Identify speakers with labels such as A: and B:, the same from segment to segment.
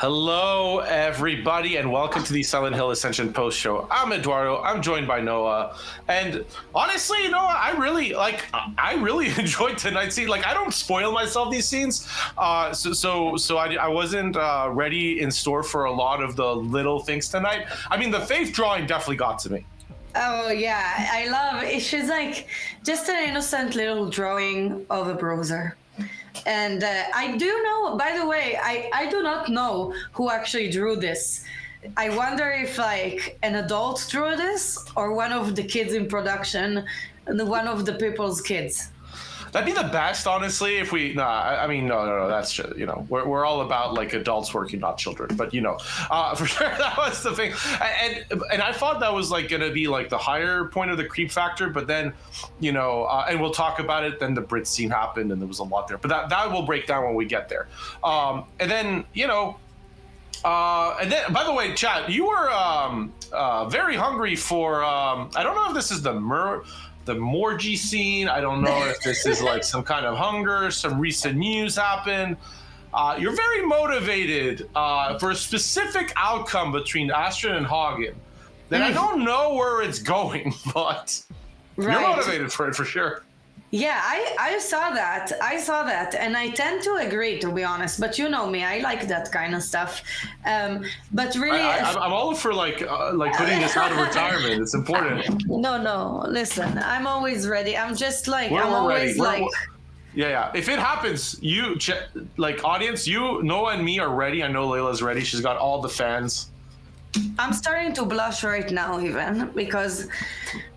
A: Hello, everybody, and welcome to the Silent Hill Ascension post show. I'm Eduardo. I'm joined by Noah, and honestly, Noah, I really enjoyed tonight's scene. Like, I don't spoil myself these scenes, so I wasn't ready in store for a lot of the little things tonight. I mean, the Faith drawing definitely got to me.
B: Oh yeah, I love it. She's like just an innocent little drawing of a bruiser. And I do know, by the way, I do not know who actually drew this. I wonder if like an adult drew this or one of the kids in production, one of the people's kids.
A: That'd be the best, honestly, if we... I mean, no, that's just, we're all about, like, adults working, not children. But, for sure, that was the thing. And I thought that was, like, going to be, like, the higher point of the creep factor. But then, and we'll talk about it. Then the Brit scene happened, and there was a lot there. But that will break down when we get there. And then, by the way, chat, you were very hungry for... I don't know if this is the Morgie scene. I don't know if this is like some kind of hunger. Some recent news happened. You're very motivated for a specific outcome between Astrid and Hagen. Then I don't know where it's going, but you're motivated for it for sure.
B: Yeah, I saw that, and I tend to agree, to be honest. But you know me, I like that kind of stuff. But really,
A: I'm all for like putting this out of retirement. It's important.
B: No, listen, I'm always ready. I'm just like
A: We're
B: always
A: ready.
B: like.
A: Yeah. If it happens, audience, Noah and me are ready. I know Layla's ready. She's got all the fans.
B: I'm starting to blush right now, even because,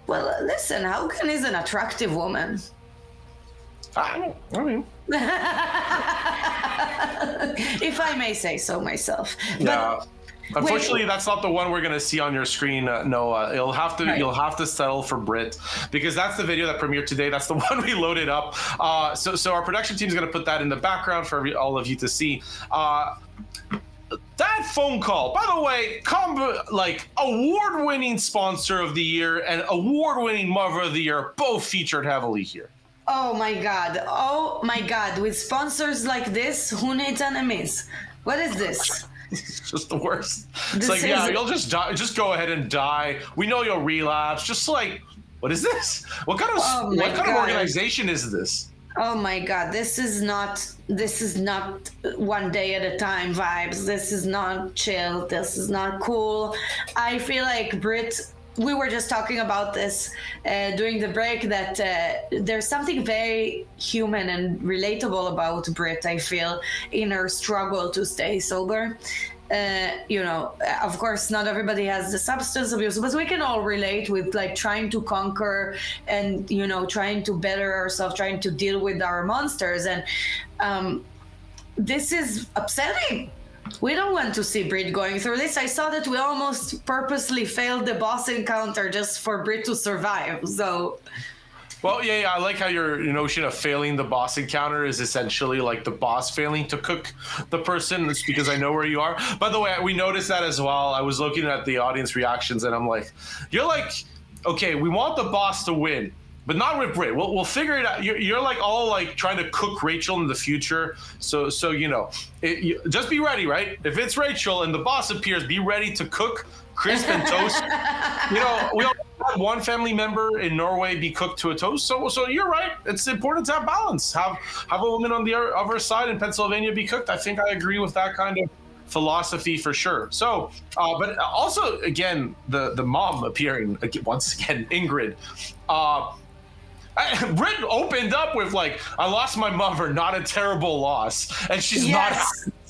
B: well, listen, Hagen is an attractive woman.
A: I mean,
B: if I may say so myself.
A: Yeah.
B: But,
A: unfortunately, that's not the one we're gonna see on your screen, Noah. You'll have to settle for Brit, because that's the video that premiered today. That's the one we loaded up. So our production team is gonna put that in the background for all of you to see. That phone call, by the way, award-winning sponsor of the year and award-winning mother of the year, both featured heavily here.
B: Oh my God. With sponsors like this, who needs enemies? What is this?
A: It's just the worst. You'll just die. Just go ahead and die. We know you'll relapse. Just like, what is this? What kind of organization is this?
B: Oh my God, this is not one day at a time vibes. This is not chill. This is not cool. I feel like Brit, we were just talking about this during the break, that there's something very human and relatable about Brit, I feel, in her struggle to stay sober. Of course, not everybody has the substance abuse, but we can all relate with like trying to conquer and, trying to better ourselves, trying to deal with our monsters. And this is upsetting. We don't want to see Brit going through this. I saw that we almost purposely failed the boss encounter just for Brit to survive. So,
A: well, yeah, I like how your notion of failing the boss encounter is essentially like the boss failing to cook the person. It's because I know where you are. By the way, we noticed that as well. I was looking at the audience reactions, and I'm like, you're like, okay, we want the boss to win, but not with Brit. We'll figure it out. You're like all like trying to cook Rachel in the future. So just be ready, right? If it's Rachel and the boss appears, be ready to cook crisp and toast. We all had one family member in Norway be cooked to a toast. So you're right. It's important to have balance. Have a woman on the other side in Pennsylvania be cooked. I think I agree with that kind of philosophy for sure. So, but also again, the mom appearing once again, Ingrid. Brit opened up with like, I lost my mother, not a terrible loss. And she's not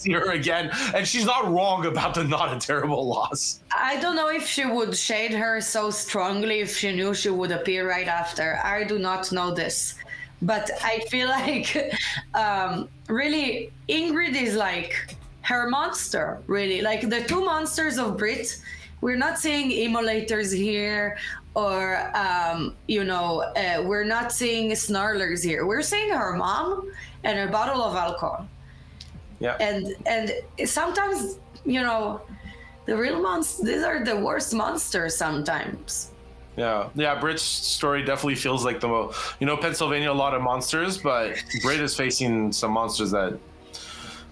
A: here again. And she's not wrong about the not a terrible loss.
B: I don't know if she would shade her so strongly if she knew she would appear right after. I do not know this. But I feel like really Ingrid is like her monster, really. Like the two monsters of Brit, we're not seeing emulators here, or we're not seeing snarlers here. We're seeing her mom and her bottle of alcohol.
A: Yeah.
B: And sometimes, the real monsters, these are the worst monsters sometimes.
A: Yeah. Brit's story definitely feels like the most, Pennsylvania, a lot of monsters, but Brit is facing some monsters that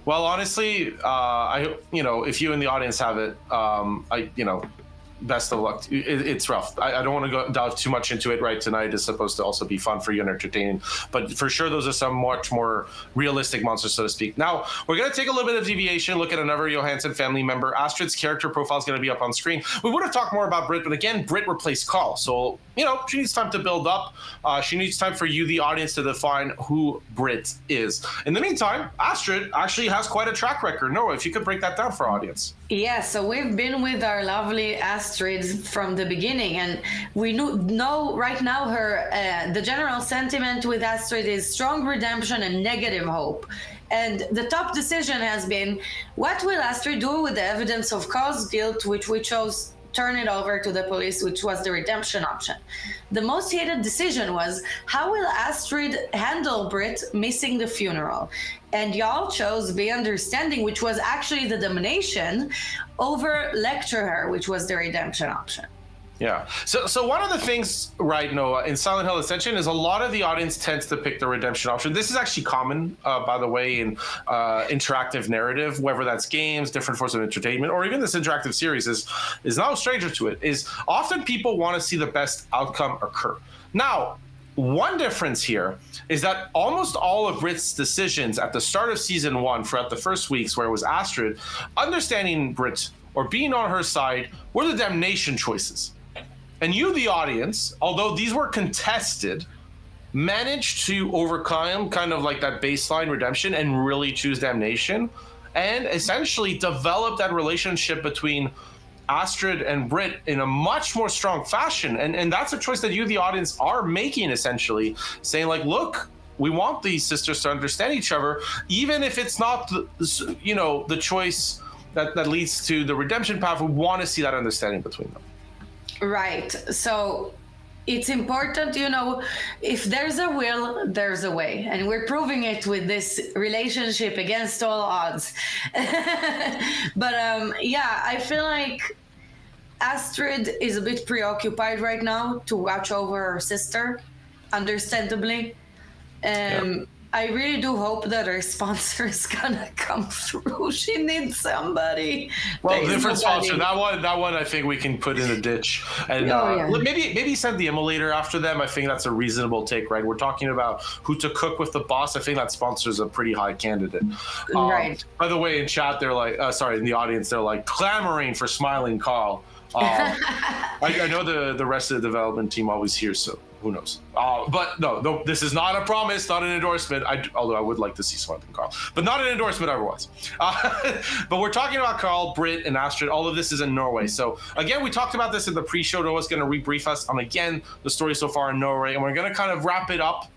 A: Well, honestly, if you in the audience have it, best of luck. It's rough. I don't want to dive too much into it right tonight. It's supposed to also be fun for you and entertaining, but for sure those are some much more realistic monsters, so to speak. Now we're going to take a little bit of deviation, look at another Johansson family member. Astrid's character profile is going to be up on screen. We would have talked more about Britt, but again, Britt replaced Carl, so she needs time to build up. She needs time for you, the audience, to define who Britt is. In the meantime, Astrid actually has quite a track record. Noah, if you could break that down for our audience.
B: Yeah, so we've been with our lovely Astrid from the beginning, and we know right now the general sentiment with Astrid is strong redemption and negative hope. And the top decision has been, what will Astrid do with the evidence of Carl's guilt, which we chose turn it over to the police, which was the redemption option. The most hated decision was, how will Astrid handle Britt missing the funeral? And y'all chose be understanding, which was actually the domination, over lecture her, which was the redemption option.
A: Yeah. So one of the things, right, Noah, in Silent Hill Ascension is a lot of the audience tends to pick the redemption option. This is actually common, by the way, in interactive narrative, whether that's games, different forms of entertainment, or even this interactive series is no stranger to it, is often people want to see the best outcome occur. Now, one difference here is that almost all of Britt's decisions at the start of season 1, throughout the first weeks where it was Astrid, understanding Britt or being on her side were the damnation choices. And you, the audience, although these were contested, managed to overcome kind of like that baseline redemption and really choose damnation, and essentially develop that relationship between Astrid and Britt in a much more strong fashion. And that's a choice that you, the audience, are making, essentially, saying like, look, we want these sisters to understand each other, even if it's not the choice that leads to the redemption path. We want to see that understanding between them. Right.
B: So it's important, if there's a will, there's a way. And we're proving it with this relationship against all odds. But I feel like Astrid is a bit preoccupied right now to watch over her sister, understandably. I really do hope that her sponsor is gonna come through. She needs somebody.
A: Well, different sponsor. That one I think we can put in a ditch. And maybe send the immolator after them. I think that's a reasonable take, right? We're talking about who to cook with the boss. I think that sponsor is a pretty high candidate.
B: Right.
A: By the way, in chat, they're like, in the audience, they're like clamoring for Smiling Carl. I know the rest of the development team always hears, so who knows? But no, this is not a promise, not an endorsement. Although I would like to see Smiling Carl, but not an endorsement otherwise. But we're talking about Carl, Britt, and Astrid. All of this is in Norway. So again, we talked about this in the pre-show. Noah's going to rebrief us on, again, the story so far in Norway, and we're going to kind of wrap it up,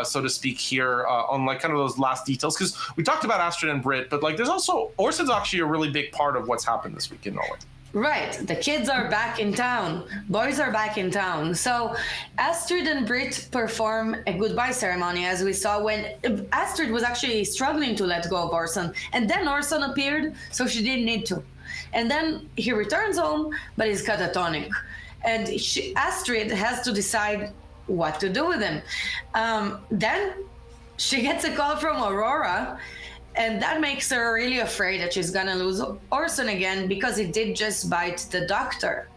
A: so to speak, here on like kind of those last details, because we talked about Astrid and Britt, but like there's also Orsson's actually a really big part of what's happened this week in Norway.
B: Right. The kids are back in town. Boys are back in town. So Astrid and Britt perform a goodbye ceremony, as we saw when Astrid was actually struggling to let go of Orsson. And then Orsson appeared, so she didn't need to. And then he returns home, but he's catatonic. And Astrid has to decide what to do with him. Then she gets a call from Aurora, and that makes her really afraid that she's gonna lose Orsson again, because he did just bite the doctor.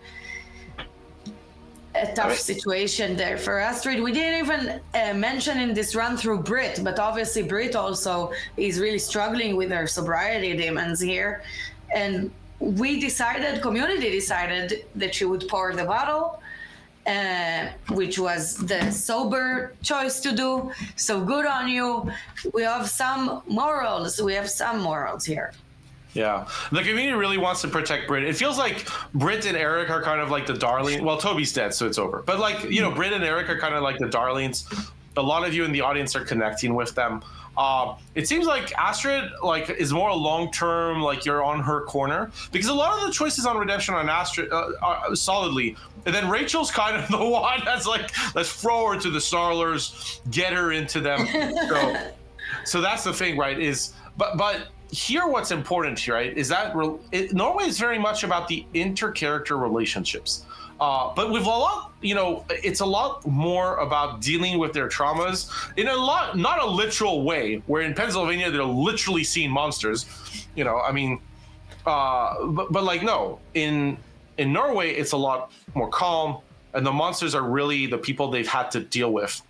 B: A tough situation there for Astrid. We didn't even mention in this run through Britt, but obviously Britt also is really struggling with her sobriety demons here. And community decided that she would pour the bottle, which was the sober choice to do. So good on you. We have some morals here.
A: Yeah, the community really wants to protect Britt. It feels like Britt and Eric are kind of like the darling. Well, Toby's dead, so it's over. But like, Britt and Eric are kind of like the darlings. A lot of you in the audience are connecting with them. It seems like Astrid is more long-term, like you're on her corner, because a lot of the choices on redemption on Astrid are solidly. And then Rachel's kind of the one that's like, let's throw her to the Snarlers, get her into them. So that's the thing, right? But here what's important here, right, is that Norway is very much about the inter-character relationships. But with a lot, it's a lot more about dealing with their traumas in a lot, not a literal way, where in Pennsylvania, they're literally seeing monsters, but like, no, in Norway, it's a lot more calm, and the monsters are really the people they've had to deal with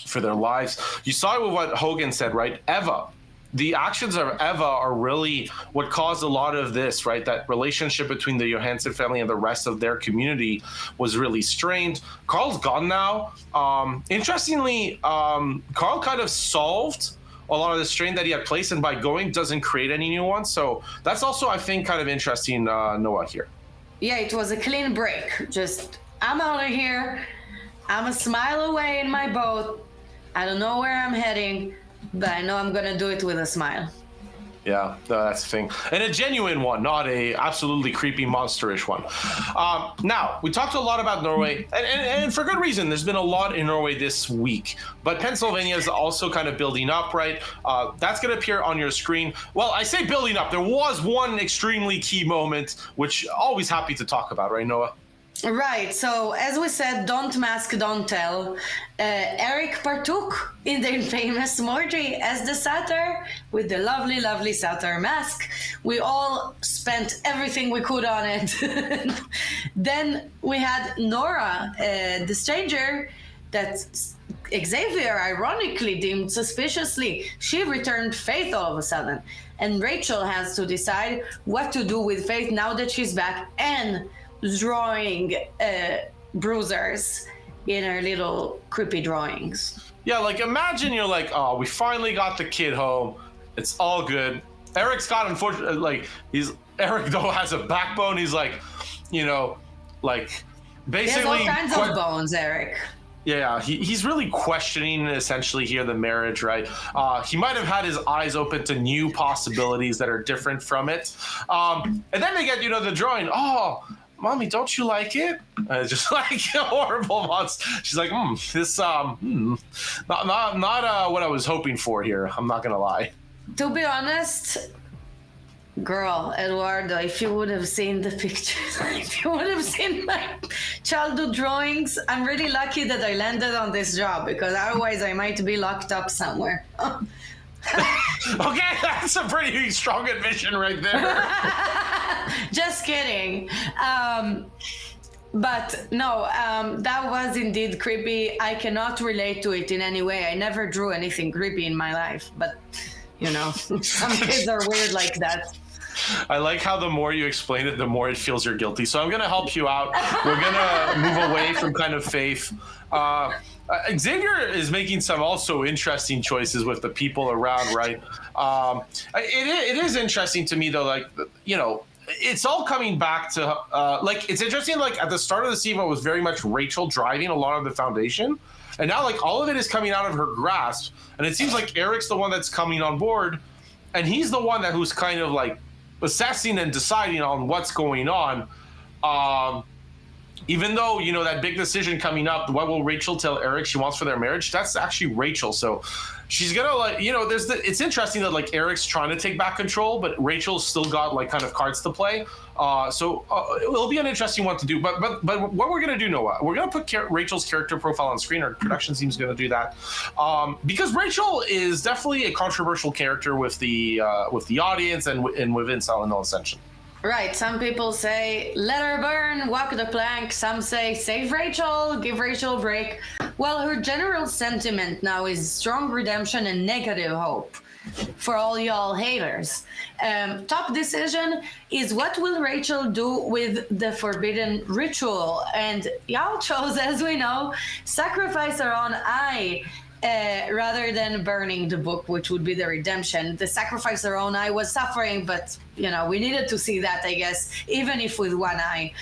A: for their lives. You saw it with what Hogan said, right? Eva. The actions of Eva are really what caused a lot of this, right? That relationship between the Johansson family and the rest of their community was really strained. Carl's gone now. Interestingly, Carl kind of solved a lot of the strain that he had placed, and by going doesn't create any new ones. So that's also, I think, kind of interesting, Noah, here.
B: Yeah, it was a clean break. Just, I'm out of here. I'm a smile away in my boat. I don't know where I'm heading, but I know I'm gonna do it with a smile.
A: Yeah, that's the thing. And a genuine one, not a absolutely creepy monster-ish one. Now, we talked a lot about Norway, and for good reason. There's been a lot in Norway this week, but Pennsylvania is also kind of building up, right? That's going to appear on your screen. Well, I say building up. There was one extremely key moment, which always happy to talk about, right, Noah?
B: Right. So, as we said, don't mask, don't tell. Eric partook in the infamous Mordry as the satyr with the lovely, lovely satyr mask. We all spent everything we could on it. Then we had Nora, the stranger that Xavier ironically deemed suspiciously. She returned Faith all of a sudden. And Rachel has to decide what to do with Faith now that she's back and drawing bruisers in her little creepy drawings.
A: Yeah, like imagine you're like, oh, we finally got the kid home. It's all good. Eric's got, unfortunately, like, Eric though has a backbone. He's like, basically.
B: There's all kinds of bones, Eric.
A: Yeah, he's really questioning essentially here the marriage, right? He might have had his eyes open to new possibilities that are different from it. And then they get, the drawing. Oh, Mommy, don't you like it? Just like a horrible monster. She's like, this, not what I was hoping for here. I'm not gonna lie.
B: To be honest, girl, Eduardo, if you would have seen the pictures, if you would have seen my childhood drawings, I'm really lucky that I landed on this job, because otherwise I might be locked up somewhere.
A: Okay, that's a pretty strong admission right there.
B: Just kidding. But no, that was indeed creepy. I cannot relate to it in any way. I never drew anything creepy in my life, but some kids are weird like that.
A: I like how the more you explain it, the more it feels you're guilty. So I'm going to help you out. We're going to move away from kind of Faith. Xavier is making some also interesting choices with the people around, right? It is interesting to me, though, like, it's all coming back to, it's interesting, like, at the start of the season, it was very much Rachel driving a lot of the foundation. And now, like, all of it is coming out of her grasp. And it seems like Eric's the one that's coming on board. And he's the one who's kind of, like, assessing and deciding on what's going on. Even though, that big decision coming up, what will Rachel tell Eric she wants for their marriage? That's actually Rachel. So she's going to, it's interesting that, like, Eric's trying to take back control, but Rachel's still got, like, kind of cards to play. So it'll be an interesting one to do. But what we're going to do, Noah, we're going to put Rachel's character profile on screen. Our production team's going to do that. Because Rachel is definitely a controversial character with the audience and within Silent Hill Ascension.
B: Right. Some people say, let her burn, walk the plank. Some say, save Rachel, give Rachel a break. Well, her general sentiment now is strong redemption and negative hope for all y'all haters. Top decision is, what will Rachel do with the forbidden ritual? And y'all chose, as we know, sacrifice her own eye. Rather than burning the book, which would be the redemption. The sacrifice her own eye was suffering, but we needed to see that, I guess, even if with one eye.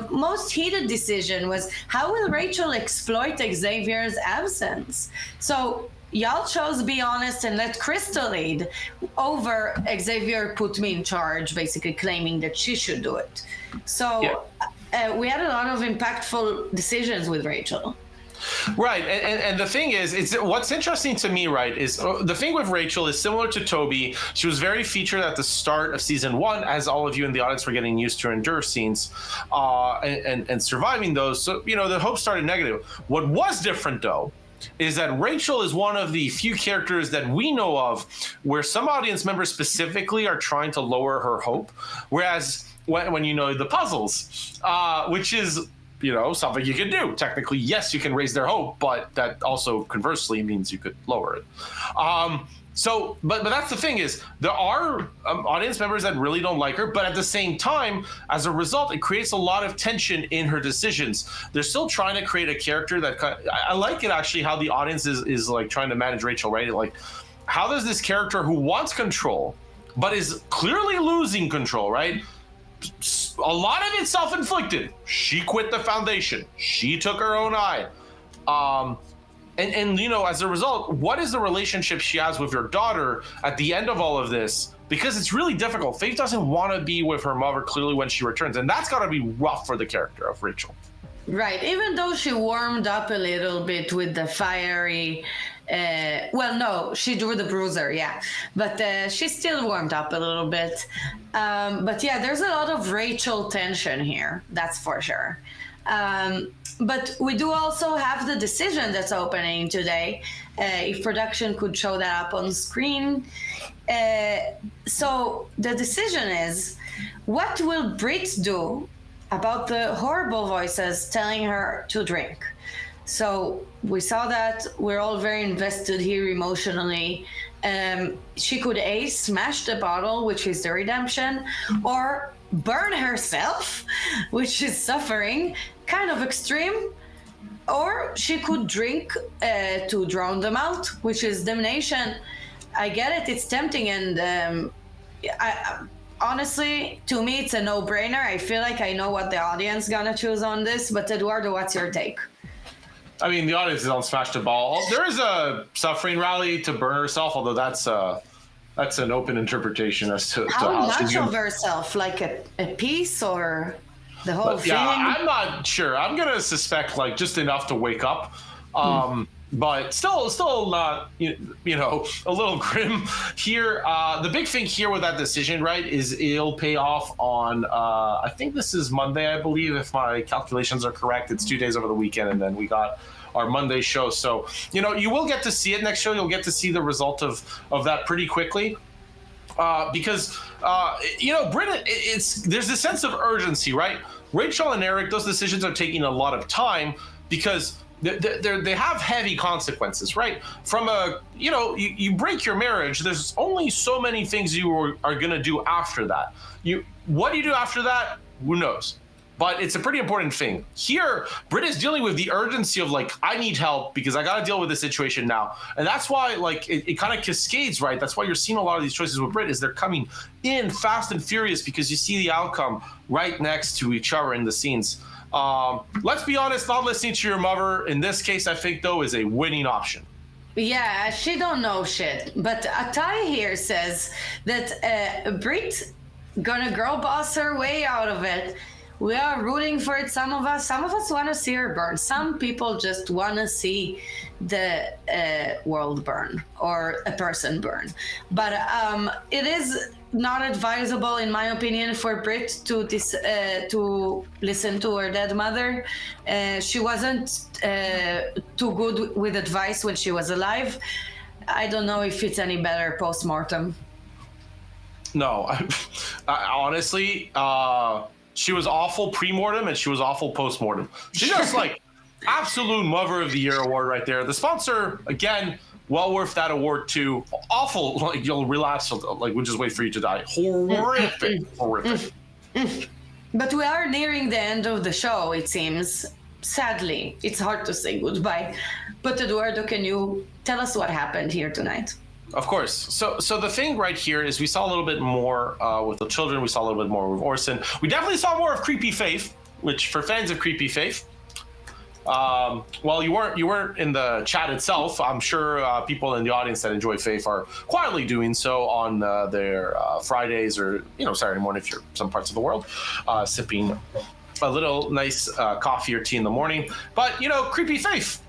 B: Most heated decision was, how will Rachel exploit Xavier's absence? So y'all chose be honest and let Crystal lead over Xavier put me in charge, basically claiming that she should do it. So we had a lot of impactful decisions with Rachel.
A: Right, and the thing is, it's what's interesting to me, right, is the thing with Rachel is similar to Toby. She was very featured at the start of season 1, as all of you in the audience were getting used to her endure scenes, and surviving those. So the hope started negative. What was different though is that Rachel is one of the few characters that we know of where some audience members specifically are trying to lower her hope, whereas when the puzzles, which is something you can do. Technically, yes, you can raise their hope, but that also conversely means you could lower it. But that's the thing is there are audience members that really don't like her, but at the same time, as a result, it creates a lot of tension in her decisions. They're still trying to create a character that I like it actually how the audience is like trying to manage Rachel, right? Like, how does this character who wants control, but is clearly losing control, right? A lot of it self-inflicted. She quit the foundation. She took her own eye. And as a result, what is the relationship she has with her daughter at the end of all of this? Because it's really difficult. Faith doesn't want to be with her mother clearly when she returns. And that's got to be rough for the character of Rachel.
B: Right. Even though she warmed up a little bit with the fiery... no, she drew the bruiser, yeah. But she still warmed up a little bit. But yeah, there's a lot of Rachel tension here, that's for sure. But we do also have the decision that's opening today, if production could show that up on screen. So the decision is, what will Brit do about the horrible voices telling her to drink? So we saw that we're all very invested here emotionally. She could smash the bottle, which is the redemption, or burn herself, which is suffering, kind of extreme, or she could drink to drown them out, which is damnation. I get it, it's tempting, and honestly, to me, it's a no-brainer. I feel like I know what the audience gonna choose on this, but Eduardo, what's your take?
A: I mean, the audience is on Smash the Ball. There is a suffering rally to burn herself, although that's an open interpretation as to
B: how much of herself, like a piece or the whole thing.
A: Yeah, I'm not sure. I'm gonna suspect like just enough to wake up, but still not a little grim here. The big thing here with that decision, right, is it'll pay off on I think this is Monday, I believe, if my calculations are correct. It's 2 days over the weekend, and then we got our Monday show. So you will get to see it next show. You'll get to see the result of that pretty quickly. Because Britain, there's this sense of urgency, right? Rachel and Eric, those decisions are taking a lot of time because they have heavy consequences, right? From you break your marriage, there's only so many things you are going to do after that. What do you do after that? Who knows? But it's a pretty important thing. Here, Britt is dealing with the urgency of like, I need help because I got to deal with this situation now. And that's why like it kind of cascades, right? That's why you're seeing a lot of these choices with Britt is they're coming in fast and furious because you see the outcome right next to each other in the scenes. Let's be honest, not listening to your mother in this case, I think though, is a winning option.
B: Yeah, she don't know shit. But Atai here says that Brit gonna girl boss her way out of it. We are rooting for it. Some of us want to see her burn. Some people just want to see the world burn or a person burn. But it is not advisable, in my opinion, for Brit to listen to her dead mother. She wasn't too good with advice when she was alive. I don't know if it's any better post-mortem.
A: No, I honestly... she was awful pre-mortem and she was awful post-mortem. She's just like absolute Mother of the Year award right there. The sponsor, again, well worth that award too. Awful, like you'll relapse, like we'll just wait for you to die. Horrific.
B: But we are nearing the end of the show, it seems. Sadly, it's hard to say goodbye. But Eduardo, can you tell us what happened here tonight?
A: Of course. So the thing right here is we saw a little bit more with the children. We saw a little bit more with Orson. We definitely saw more of Creepy Faith, which for fans of Creepy Faith, well, you weren't in the chat itself. I'm sure people in the audience that enjoy Faith are quietly doing so on their Fridays or Saturday morning if you're some parts of the world, sipping a little nice coffee or tea in the morning. But Creepy Faith.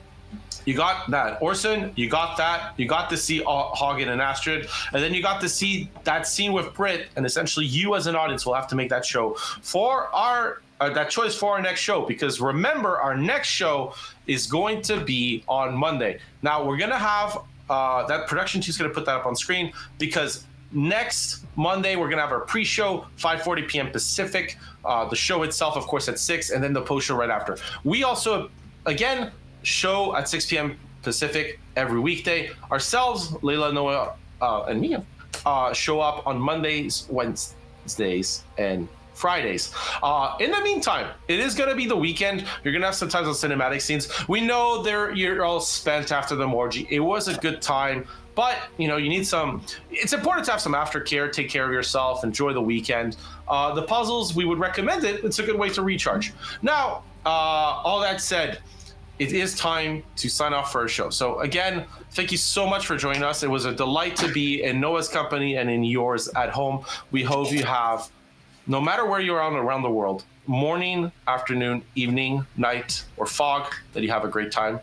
A: You got that Orson, you got that. You got to see Hagen and Astrid, and then you got to see that scene with Britt, and essentially you as an audience will have to make that show for our that choice for our next show, because remember, our next show is going to be on Monday. Now we're gonna have that production team's gonna put that up on screen, because next Monday we're gonna have our pre-show 5:40 p.m. Pacific, the show itself of course at 6, and then the post show right after. We also again show at 6 p.m. Pacific every weekday. Ourselves, Layla, Noah, and me show up on Mondays, Wednesdays, and Fridays. In the meantime, it is going to be the weekend. You're going to have sometimes on cinematic scenes. We know you're all spent after the orgy. It was a good time, but you need some. It's important to have some aftercare. Take care of yourself. Enjoy the weekend. The puzzles, we would recommend it. It's a good way to recharge. Now, all that said, it is time to sign off for our show. So again, thank you so much for joining us. It was a delight to be in Noah's company and in yours at home. We hope you have, no matter where you're around the world, morning, afternoon, evening, night, or fog, that you have a great time.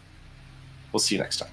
A: We'll see you next time.